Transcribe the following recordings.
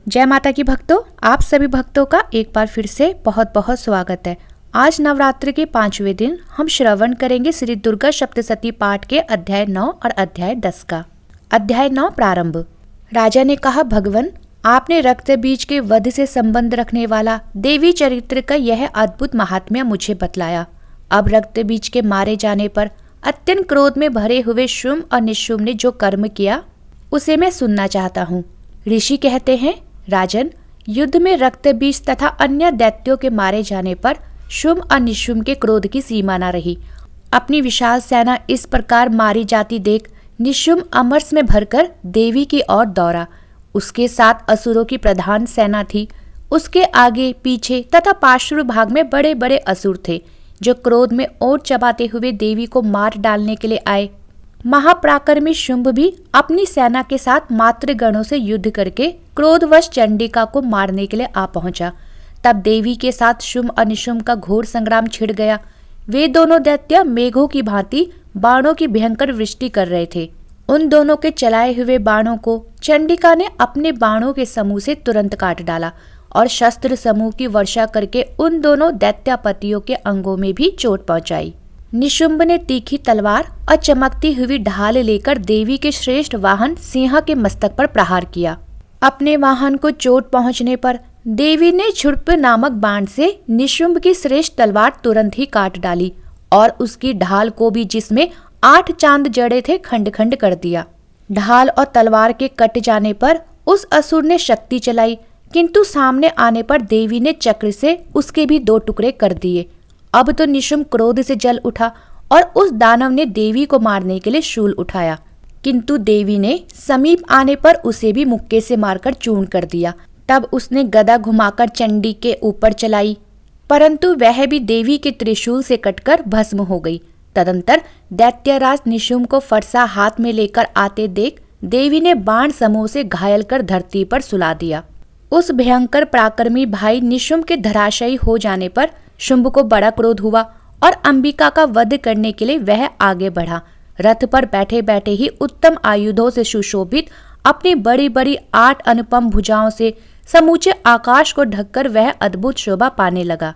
जय माता की भक्तों, आप सभी भक्तों का एक बार फिर से बहुत बहुत स्वागत है। आज नवरात्र के 5वें दिन हम श्रवण करेंगे श्री दुर्गा सप्तशती पाठ के अध्याय 9 और अध्याय 10 का। अध्याय 9 प्रारंभ। राजा ने कहा, भगवान, आपने रक्त बीज के वध से संबंध रखने वाला देवी चरित्र का यह अद्भुत महात्म्य मुझे बतलाया। अब रक्त बीज के मारे जाने पर अत्यंत क्रोध में भरे हुए शुम्भ और निशुम्भ ने जो कर्म किया उसे मैं सुनना चाहता हूँ। ऋषि कहते हैं, राजन, युद्ध में रक्त बीज तथा अन्य दैत्यों के मारे जाने पर शुम्भ और निशुम्भ के क्रोध की सीमा न रही। अपनी विशाल सेना इस प्रकार मारी जाती देख निशुम्भ अमरस में भरकर देवी की ओर दौड़ा। उसके साथ असुरों की प्रधान सेना थी। उसके आगे पीछे तथा पार्श्व भाग में बड़े बड़े असुर थे जो क्रोध में ओट चबाते हुए देवी को मार डालने के लिए आए। महापराक्रमी शुम्भ भी अपनी सेना के साथ मातृगणों से युद्ध करके क्रोधवश चंडिका को मारने के लिए आ पहुंचा। तब देवी के साथ शुम्भ और निशुम्भ का घोर संग्राम छिड़ गया। वे दोनों दैत्य मेघों की भांति बाणों की भयंकर वृष्टि कर रहे थे। उन दोनों के चलाए हुए बाणों को चंडिका ने अपने बाणों के समूह से तुरंत काट डाला और शस्त्र समूह की वर्षा करके उन दोनों दैत्यापतियों के अंगों में भी चोट पहुंचाई। निशुम्भ ने तीखी तलवार और चमकती हुई ढाल लेकर देवी के श्रेष्ठ वाहन सिंह के मस्तक पर प्रहार किया। अपने वाहन को चोट पहुंचने पर देवी ने छुड़प नामक बाण से निशुम्भ की श्रेष्ठ तलवार तुरंत ही काट डाली और उसकी ढाल को भी, जिसमें 8 चांद जड़े थे, खंड खंड कर दिया। ढाल और तलवार के कट जाने पर उस असुर ने शक्ति चलाई, किंतु सामने आने पर देवी ने चक्र से उसके भी 2 टुकड़े कर दिए। अब तो निशुम्भ क्रोध से जल उठा और उस दानव ने देवी को मारने के लिए शूल उठाया, किंतु देवी ने समीप आने पर उसे भी मुक्के से मारकर चूर्ण कर दिया। तब उसने गदा घुमाकर चंडी के ऊपर चलाई, परंतु वह भी देवी के त्रिशूल से कटकर भस्म हो गई। तदंतर दैत्यराज निशुम्भ को फरसा हाथ में लेकर आते देख देवी ने बाण समूह से घायल कर धरती पर सुला दिया। उस भयंकर पराक्रमी भाई निशुम्भ के धराशायी हो जाने पर शुम्भ को बड़ा क्रोध हुआ और अंबिका का वध करने के लिए वह आगे बढ़ा। रथ पर बैठे बैठे ही उत्तम आयुधों से सुशोभित अपनी बड़ी बड़ी 8 अनुपम भुजाओं से समूचे आकाश को ढककर वह अद्भुत शोभा पाने लगा।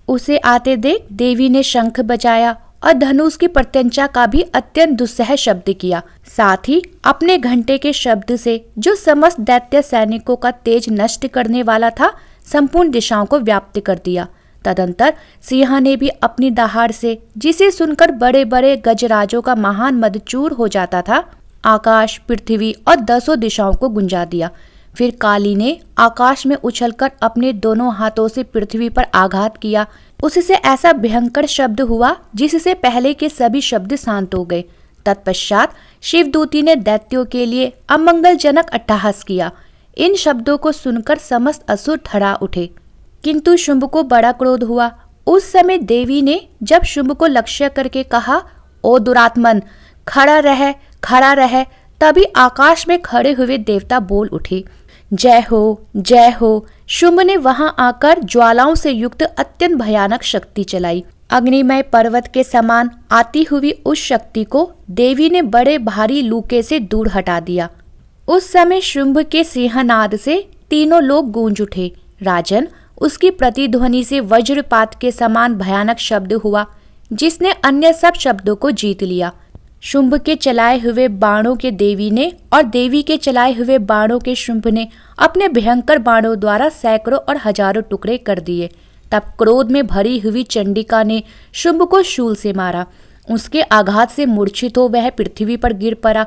उसे आते देख देवी ने शंख बजाया और धनुष की प्रत्यंचा का भी अत्यंत दुस्सह शब्द किया। साथ ही अपने घंटे के शब्द से, जो समस्त दैत्य सैनिकों का तेज नष्ट करने वाला था, संपूर्ण दिशाओं को व्याप्त कर दिया। तदंतर सिंह ने भी अपनी दहाड़ से, जिसे सुनकर बड़े बड़े गजराजों का महान मदचूर हो जाता था, आकाश, पृथ्वी और 10 दिशाओं को गुंजा दिया। फिर काली ने आकाश में उछलकर अपने दोनों हाथों से पृथ्वी पर आघात किया। उससे ऐसा भयंकर शब्द हुआ जिससे पहले के सभी शब्द शांत हो गए। तत्पश्चात शिवदूती ने दैत्यों के लिए अमंगलजनक अट्टहास किया। इन शब्दों को सुनकर समस्त असुर थर्रा उठे, किंतु शुम्भ को बड़ा क्रोध हुआ। उस समय देवी ने जब शुम्भ को लक्ष्य करके कहा, ओ दुरात्मन, खड़ा रह, खड़ा रह, तभी आकाश में खड़े हुए देवता बोल उठे, जय हो, जय हो। शुम्भ ने वहां आकर ज्वालाओं से युक्त अत्यंत भयानक शक्ति चलाई। अग्निमय पर्वत के समान आती हुई उस शक्ति को देवी ने बड़े भारी लूके से दूर हटा दिया। उस समय शुम्भ के सिंहनाद से तीनों लोग गूंज उठे। राजन, उसकी प्रतिध्वनि से वज्रपात के समान भयानक शब्द हुआ, जिसने अन्य सब शब्दों को जीत लिया। शुम्भ के चलाए हुए बाणों के देवी ने और देवी के चलाए हुए बाणों के शुम्भ ने अपने भयंकर बाणों द्वारा सैकड़ों और हजारों टुकड़े कर दिए। तब क्रोध में भरी हुई चंडिका ने शुम्भ को शूल से मारा। उसके आघात से मूर्छित हो वह पृथ्वी पर गिर पड़ा।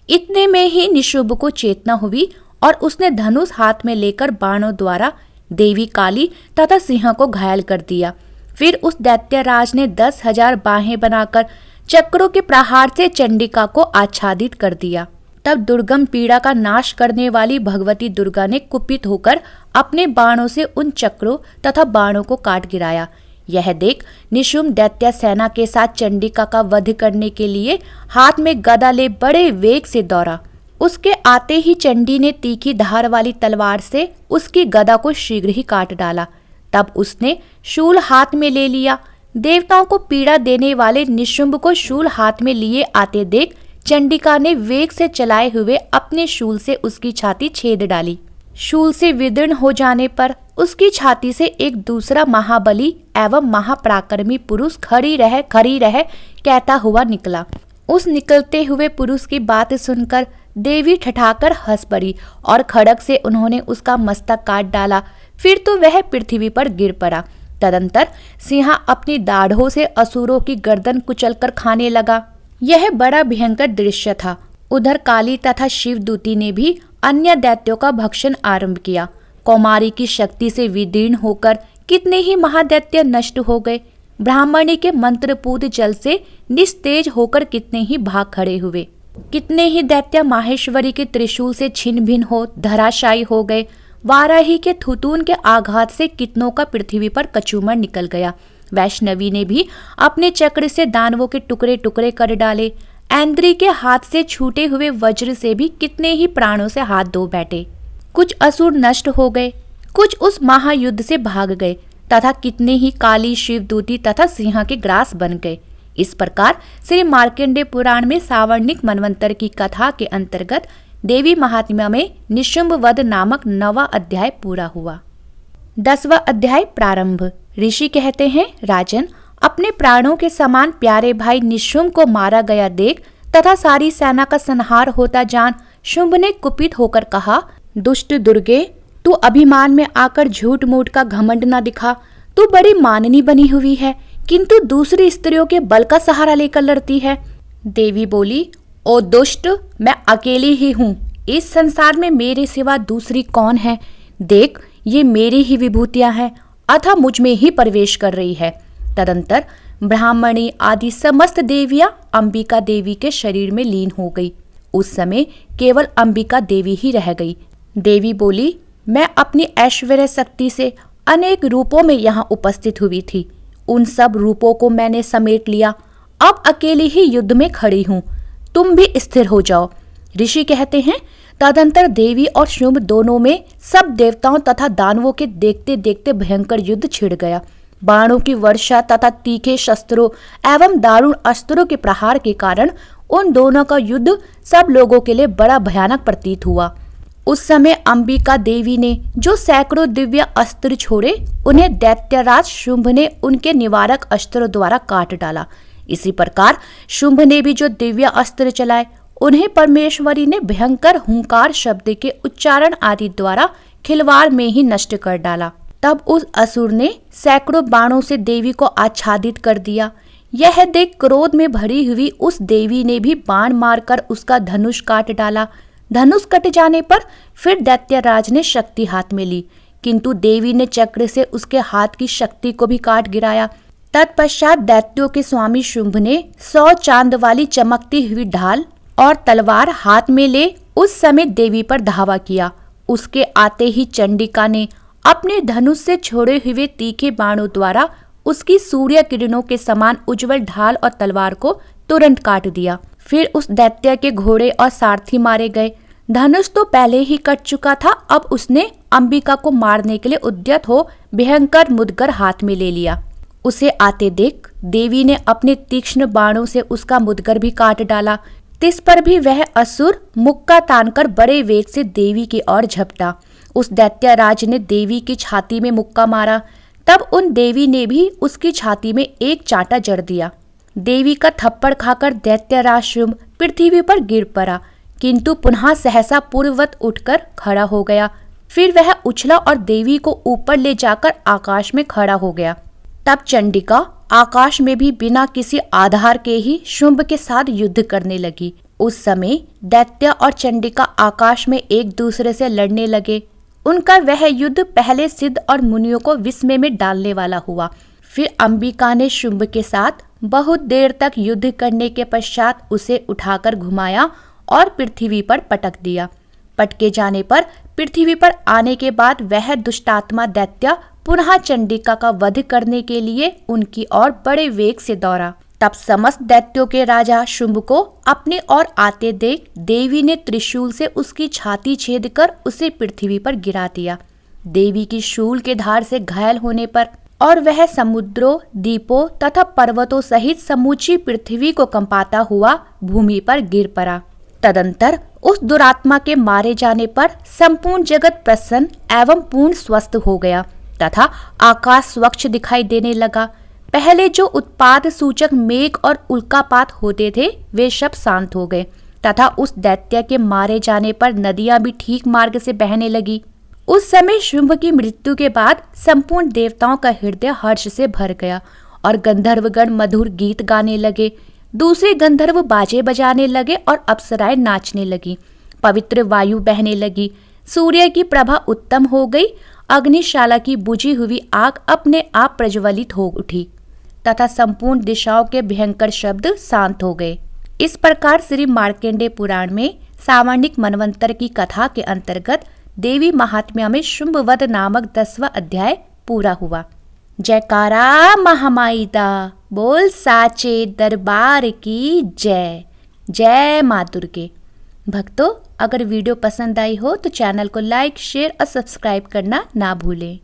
इतने में ही निशुम्भ को चेतना हुई और उसने धनुष हाथ में लेकर बाणों द्वारा देवी, काली तथा सिंह को घायल कर दिया। फिर उस दैत्यराज ने 10,000 बाहें बनाकर चक्रों के प्रहार से चंडिका को आच्छादित कर दिया। तब दुर्गम पीड़ा का नाश करने वाली भगवती दुर्गा ने कुपित होकर अपने बाणों से उन चक्रों तथा बाणों को काट गिराया। यह देख निशुम्भ दैत्य सेना के साथ चंडिका का वध करने के लिए हाथ में गदा ले बड़े वेग से दौड़ा। उसके आते ही चंडी ने तीखी धार वाली तलवार से उसकी गदा को शीघ्र ही काट डाला। तब उसने शूल हाथ में ले लिया। देवताओं को पीड़ा देने वाले निशुम्भ को शूल हाथ में लिए आते देख चंडिका ने वेग से चलाए हुए अपने शूल से उसकी छाती छेद डाली। शूल से विदीर्ण हो जाने पर उसकी छाती से एक दूसरा महाबली एवं महापराक्रमी पुरुष खड़ी रह कहता हुआ निकला। उस निकलते हुए पुरुष की बात सुनकर देवी ठठाकर हंस पड़ी और खड़ग से उन्होंने उसका मस्तक काट डाला। फिर तो वह पृथ्वी पर गिर पड़ा। तदंतर सिंह अपनी दाढ़ों से असुरों की गर्दन कुचलकर खाने लगा। यह बड़ा भयंकर दृश्य था। उधर काली तथा शिवदूती ने भी अन्य दैत्यों का भक्षण आरंभ किया। कौमारी की शक्ति से विदीर्ण होकर कितने ही महादैत्य नष्ट हो गए। ब्राह्मणी के मंत्रपूत जल से निस्तेज होकर कितने ही भाग खड़े हुए। कितने ही दैत्य माहेश्वरी के त्रिशूल से छिन्न भिन्न हो धराशायी हो गए। वाराही के थुतून के आघात से कितनों का पृथ्वी पर कचूमर निकल गया। वैष्णवी ने भी अपने चक्र से दानवों के टुकड़े टुकड़े कर डाले। ऐन्द्री के हाथ से छूटे हुए वज्र से भी कितने ही प्राणों से हाथ धो बैठे। कुछ असुर नष्ट हो गए, कुछ उस महायुद्ध से भाग गए तथा कितने ही काली शिवदूती तथा सिंह के ग्रास बन गए। इस प्रकार श्री मार्कंडेय पुराण में सावर्णिक मनवंतर की कथा के अंतर्गत देवी महात्म्य में निशुंभ वध नामक 9वां अध्याय पूरा हुआ। 10वां अध्याय प्रारंभ। ऋषि कहते हैं, राजन, अपने प्राणों के समान प्यारे भाई निशुंभ को मारा गया देख तथा सारी सेना का संहार होता जान शुंभ ने कुपित होकर कहा, दुष्ट दुर्गे, तू अभिमान में आकर झूठ मूठ का घमंड न दिखा। तू बड़ी माननी बनी हुई है, किंतु दूसरी स्त्रियों के बल का सहारा लेकर लड़ती है। देवी बोली, ओ दुष्ट, मैं अकेली ही हूँ। इस संसार में मेरे सिवा दूसरी कौन है? देख, ये मेरी ही विभूतियां हैं, अतः मुझ में ही प्रवेश कर रही है। तदंतर ब्राह्मणी आदि समस्त देवियां अंबिका देवी के शरीर में लीन हो गई। उस समय केवल अंबिका देवी ही रह गई। देवी बोली, मैं अपनी ऐश्वर्य शक्ति से अनेक रूपों में यहाँ उपस्थित हुई थी। उन सब रूपों को मैंने समेट लिया। अब अकेली ही युद्ध में खड़ी हूँ। तुम भी स्थिर हो जाओ। ऋषि कहते हैं, तदंतर देवी और शुंभ दोनों में सब देवताओं तथा दानवों के देखते देखते भयंकर युद्ध छिड़ गया। बाणों की वर्षा तथा तीखे शस्त्रों एवं दारुण अस्त्रों के प्रहार के कारण उन दोनों का युद्ध सब लोगों के लिए बड़ा भयानक प्रतीत हुआ। उस समय अंबिका देवी ने जो सैकड़ों दिव्य अस्त्र छोड़े, उन्हें दैत्यराज शुंभ ने उनके निवारक अस्त्रों द्वारा काट डाला। इसी प्रकार शुंभ ने भी जो दिव्य अस्त्र चलाए, उन्हें परमेश्वरी ने भयंकर हुंकार शब्द के उच्चारण आदि द्वारा खिलवाड़ में ही नष्ट कर डाला। तब उस असुर ने सैकड़ों बाणों से देवी को आच्छादित कर दिया। यह देख क्रोध में भरी हुई उस देवी ने भी बाण मारकर उसका धनुष काट डाला। धनुष कट जाने पर फिर दैत्यराज ने शक्ति हाथ में ली, किंतु देवी ने चक्र से उसके हाथ की शक्ति को भी काट गिराया। तत्पश्चात दैत्यों के स्वामी शुंभ ने 100 चांद वाली चमकती हुई ढाल और तलवार हाथ में ले उस समय देवी पर धावा किया। उसके आते ही चंडिका ने अपने धनुष से छोड़े हुए तीखे बाणों द्वारा उसकी सूर्य किरणों के समान उज्जवल ढाल और तलवार को तुरंत काट दिया। फिर उस दैत्य के घोड़े और सारथी मारे गए। धनुष तो पहले ही कट चुका था, अब उसने अंबिका को मारने के लिए उद्यत हो भयंकर मुदगर हाथ में ले लिया। उसे आते देख देवी ने अपने तीक्ष्ण बाणों से उसका मुदगर भी काट डाला। तिस पर भी वह असुर मुक्का तानकर बड़े वेग से देवी की ओर झपटा। उस दैत्यराज ने देवी की छाती में मुक्का मारा। तब उन देवी ने भी उसकी छाती में एक चांटा जड़ दिया। देवी का थप्पड़ खाकर दैत्यराज शुंभ पृथ्वी पर गिर पड़ा, किंतु पुनः सहसा पूर्ववत उठकर खड़ा हो गया। फिर वह उछला और देवी को ऊपर ले जाकर आकाश में खड़ा हो गया। तब चंडिका आकाश में भी बिना किसी आधार के ही शुंभ के साथ युद्ध करने लगी। उस समय दैत्य और चंडिका आकाश में एक दूसरे से लड़ने लगे। उनका वह युद्ध पहले सिद्ध और मुनियों को विस्मय में डालने वाला हुआ। फिर अंबिका ने शुंभ के साथ बहुत देर तक युद्ध करने के पश्चात उसे उठाकर घुमाया और पृथ्वी पर पटक दिया। पटके जाने पर पृथ्वी पर आने के बाद वह दुष्टात्मा दैत्य पुनः चंडिका का वध करने के लिए उनकी ओर बड़े वेग से दौड़ा। तब समस्त दैत्यों के राजा शुंभ को अपनी ओर आते देख देवी ने त्रिशूल से उसकी छाती छेद कर उसे पृथ्वी पर गिरा दिया। देवी की शूल के धार से घायल होने पर और वह समुद्रों, द्वीपों तथा पर्वतों सहित समूची पृथ्वी को कंपाता हुआ भूमि पर गिर पड़ा। तदंतर उस दुरात्मा के मारे जाने पर संपूर्ण जगत प्रसन्न एवं पूर्ण स्वस्थ हो गया तथा आकाश स्वच्छ दिखाई देने लगा। पहले जो उत्पाद सूचक मेघ और उल्कापात होते थे वे सब शांत हो गए तथा उस दैत्य के मारे जाने पर नदियां भी ठीक मार्ग से बहने लगी। उस समय शुंभ की मृत्यु के बाद संपूर्ण देवताओं का हृदय हर्ष से भर गया और गंधर्वगण मधुर गीत गाने लगे। दूसरे गंधर्व बाजे बजाने लगे और अप्सराएं नाचने लगी। पवित्र वायु बहने लगी। सूर्य की प्रभा उत्तम हो गई। अग्निशाला की बुझी हुई आग अपने आप प्रज्वलित हो उठी तथा संपूर्ण दिशाओं के भयंकर शब्द शांत हो गए। इस प्रकार श्री मार्कंडेय पुराण में सावर्णिक मनवंतर की कथा के अंतर्गत देवी महात्म्य में शुंभवध नामक 10वां अध्याय पूरा हुआ। जयकारा महामाई दा, बोल साचे दरबार की जय। जय माँ दुर्गे। भक्तों, अगर वीडियो पसंद आई हो तो चैनल को लाइक, शेयर और सब्सक्राइब करना ना भूलें।